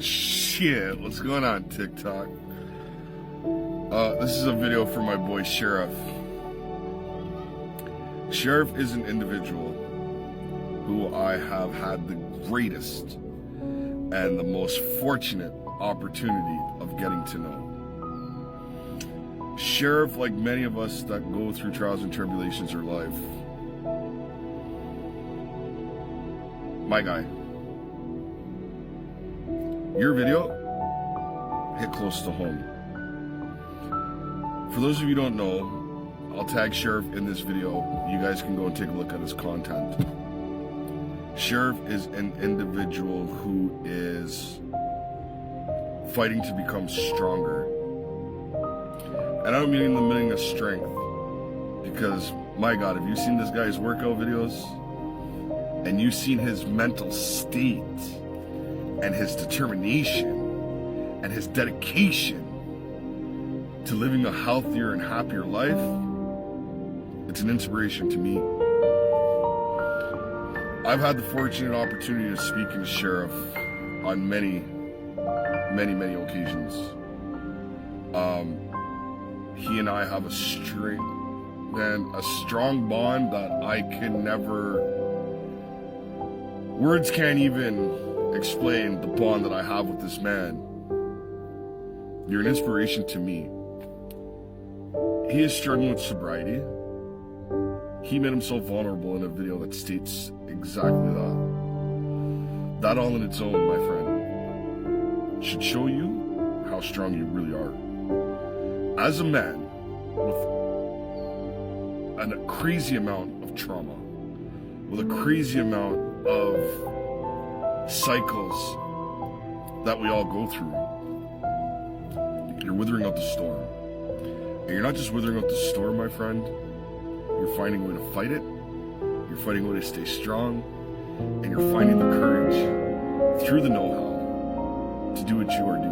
Shit, what's going on, TikTok? This is a video for my boy Sheriff. Sheriff is an individual who I have had the greatest and the most fortunate opportunity of getting to know. Sheriff, like many of us that go through trials and tribulations in life, my guy, your video hit close to home. For those of you who don't know, I'll tag Sheriff in this video. You guys can go and take a look at his content. Sheriff is an individual who is fighting to become stronger. And I don't mean the meaning of strength, because my God, have you seen this guy's workout videos? And you've seen his mental state and his determination and his dedication to living a healthier and happier life. It's an inspiration to me. I've had the fortunate opportunity of speaking to Sheriff on many occasions. He and I have a strong bond that I can never, words can't even explain the bond that I have with this man. You're an inspiration to me. He is struggling with sobriety. He made himself vulnerable in a video that states exactly that. That all in its own, my friend, should show you how strong you really are. As a man with a crazy amount of trauma, with a crazy amount of cycles that we all go through, you're withering out the storm. And you're not just withering out the storm, my friend. You're finding a way to fight it. You're finding a way to stay strong. And you're finding the courage through the know-how to do what you are doing.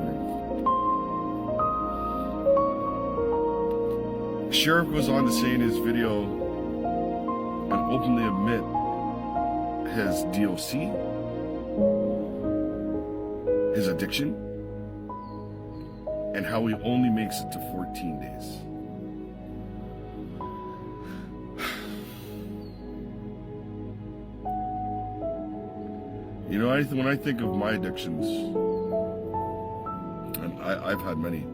Sheriff goes on to say in his video and openly admit his DOC, his addiction, and how he only makes it to 14 days. You know, when I think of my addictions, and I've had many,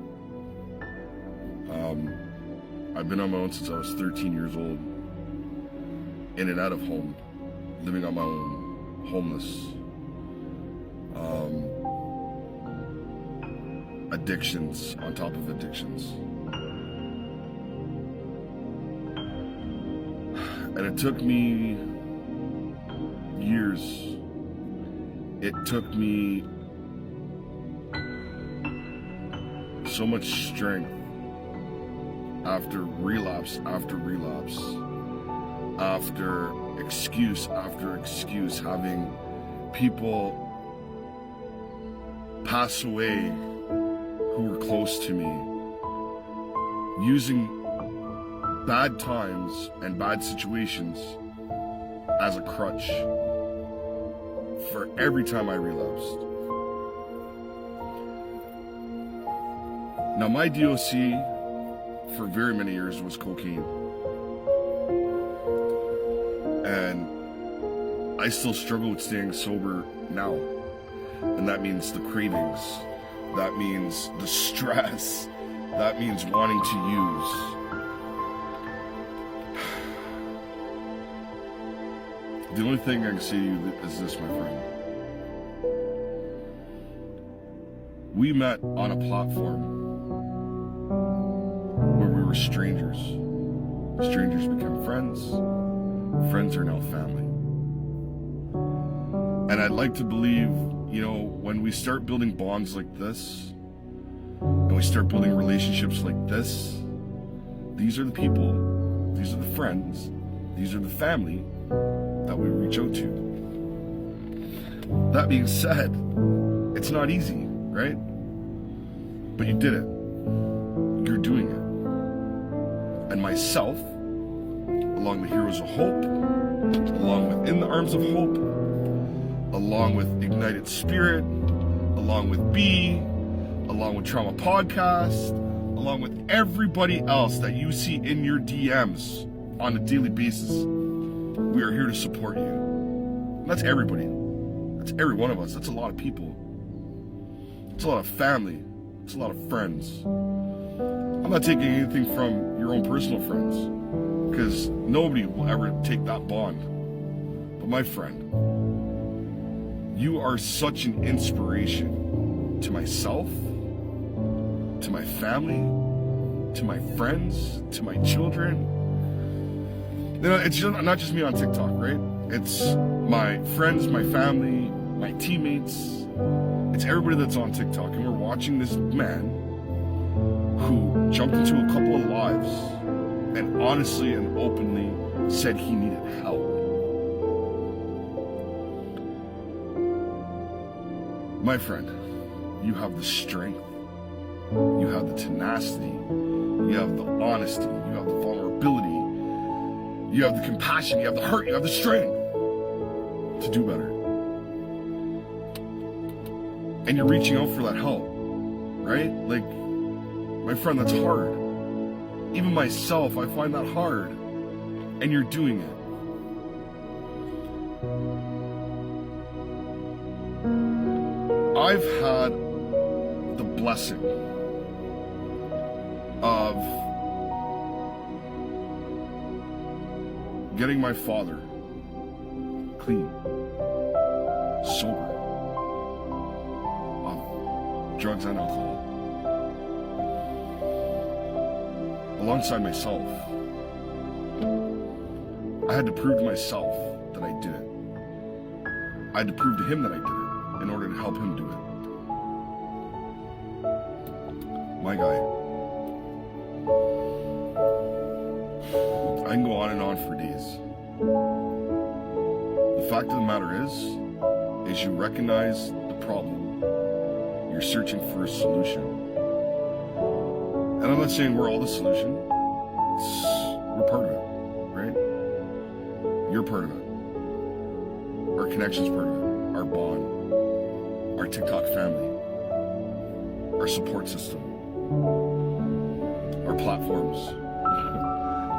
I've been on my own since I was 13 years old, in and out of home, living on my own, homeless, addictions on top of addictions. And it took me years. It took me so much strength after relapse, after excuse, having people pass away who were close to me, using bad times and bad situations as a crutch for every time I relapsed. Now, my DOC for very many years was cocaine. And I still struggle with staying sober now. And that means the cravings. That means the stress. That means wanting to use. The only thing I can say to you is this, my friend. We met on a platform where we were strangers. Strangers became friends. Friends are now family. And I'd like to believe, you know, when we start building bonds like this, and we start building relationships like this, these are the people, these are the friends, these are the family that we reach out to. That being said, it's not easy, right? But you did it. You're doing it. And myself, along with Heroes of Hope, along with In the Arms of Hope, along with Ignited Spirit, along with B, along with Trauma Podcast, along with everybody else that you see in your DMs on a daily basis. We are here to support you. And that's everybody. That's every one of us. That's a lot of people. It's a lot of family. It's a lot of friends. I'm not taking anything from your own personal friends, because nobody will ever take that bond. But my friend, you are such an inspiration to myself, to my family, to my friends, to my children. You know, it's not just me on TikTok, right? It's my friends, my family, my teammates. It's everybody that's on TikTok, and we're watching this man who jumped into a couple of lives and honestly and openly said he needed help. My friend, you have the strength, you have the tenacity, you have the honesty, you have the vulnerability, you have the compassion, you have the heart, you have the strength to do better. And you're reaching out for that help, right? Like, my friend, that's hard. Even myself, I find that hard. And you're doing it. I've had the blessing of getting my father clean, sober, of drugs and alcohol, alongside myself. I had to prove to myself that I did it. I had to prove to him that I did it in order to help him do it. My guy. I can go on and on for days. The fact of the matter is you recognize the problem. You're searching for a solution. And I'm not saying we're all the solution. We're part of it, right? You're part of it. Our connection's part of it. Our bond. Our TikTok family. Our support system. Our platforms.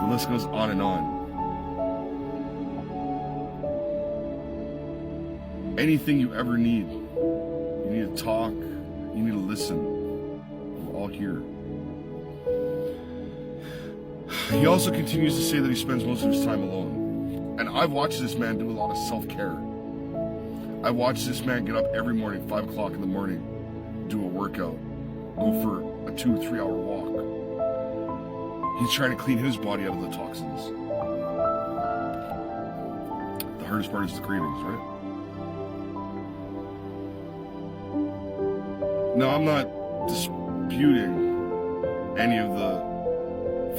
The list goes on and on. Anything you ever need. You need to talk. You need to listen. We're all here. He also continues to say that he spends most of his time alone. And I've watched this man do a lot of self-care. I watched this man get up every morning, 5 o'clock in the morning, do a workout, go for a 2 or 3 hour walk. He's trying to clean his body out of the toxins. The hardest part is the cravings, right? Now, I'm not disputing any of the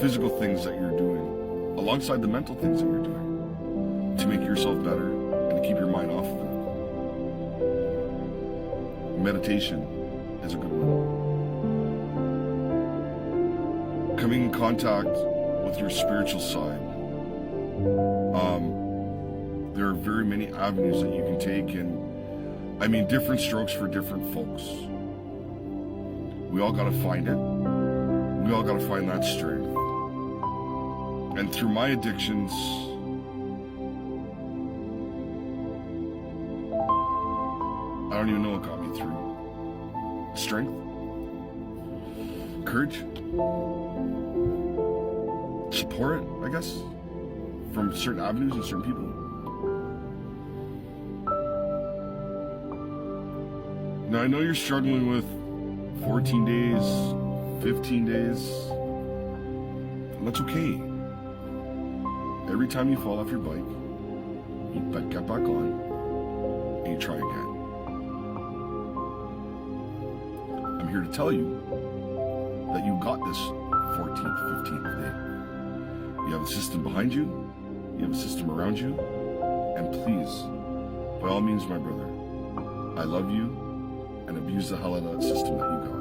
physical things that you're doing, alongside the mental things that you're doing, to make yourself better and to keep your mind off of it. Meditation is a good one. Coming in contact with your spiritual side. There are very many avenues that you can take, and I mean, different strokes for different folks. We all gotta find it. We all gotta find that strength. And through my addictions, I don't even know what got me through. Strength, courage, support, I guess, from certain avenues and certain people. Now, I know you're struggling with 14 days, 15 days, and that's okay. Every time you fall off your bike, you get back on, and you try again. I'm here to tell you that you got this 14th, 15th day. You have a system behind you, you have a system around you, and please, by all means, my brother, I love you, and abuse the hell out of that system that you got.